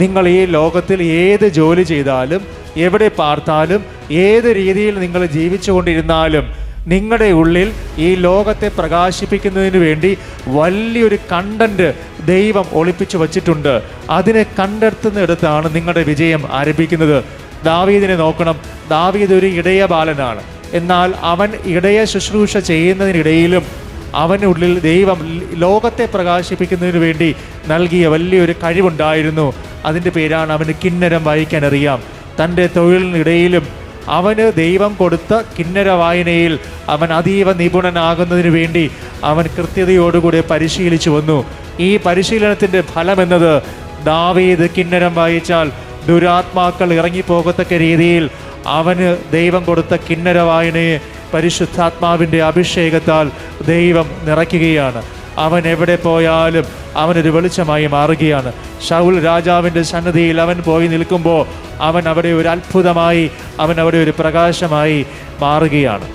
നിങ്ങൾ ഈ ലോകത്തിൽ ഏത് ജോലി ചെയ്താലും, എവിടെ പാർത്താലും, ഏത് രീതിയിൽ നിങ്ങൾ ജീവിച്ചുകൊണ്ടിരുന്നാലും നിങ്ങളുടെ ഉള്ളിൽ ഈ ലോകത്തെ പ്രകാശിപ്പിക്കുന്നതിന് വേണ്ടി വലിയൊരു കണ്ടന്റ് ദൈവം ഒളിപ്പിച്ചു വച്ചിട്ടുണ്ട്. അതിനെ കണ്ടെത്തുന്നിടത്താണ് നിങ്ങളുടെ വിജയം ആരംഭിക്കുന്നത്. ദാവീദിനെ നോക്കണം. ദാവീദ് ഒരു ഇടയ ബാലനാണ്. എന്നാൽ അവൻ ഇടയ ശുശ്രൂഷ ചെയ്യുന്നതിനിടയിലും അവനുള്ളിൽ ദൈവം ലോകത്തെ പ്രകാശിപ്പിക്കുന്നതിന് വേണ്ടി നൽകിയ വലിയൊരു കഴിവുണ്ടായിരുന്നു. അതിൻ്റെ പേരാണ് അവന് കിന്നരം വായിക്കാൻ അറിയാം. തൻ്റെ തൊഴിലിനിടയിലും അവന് ദൈവം കൊടുത്ത കിന്നര വായനയിൽ അവൻ അതീവ നിപുണനാകുന്നതിന് വേണ്ടി അവൻ കൃത്യതയോടുകൂടി പരിശീലിച്ചു വന്നു. ഈ പരിശീലനത്തിൻ്റെ ഫലമെന്നത് ദാവീദ് കിന്നരം വായിച്ചാൽ ദുരാത്മാക്കൾ ഇറങ്ങിപ്പോകത്തക്ക രീതിയിൽ അവന് ദൈവം കൊടുത്ത കിന്നര വായനയെ പരിശുദ്ധാത്മാവിൻ്റെ അഭിഷേകത്താൽ ദൈവം നിറയ്ക്കുകയാണ്. അവൻ എവിടെ പോയാലും അവനൊരു വെളിച്ചമായി മാറുകയാണ്. ശൗൽ രാജാവിൻ്റെ സന്നിധിയിൽ അവൻ പോയി നിൽക്കുമ്പോൾ അവൻ അവിടെ ഒരു അത്ഭുതമായി, അവൻ അവിടെ ഒരു പ്രകാശമായി മാറുകയാണ്.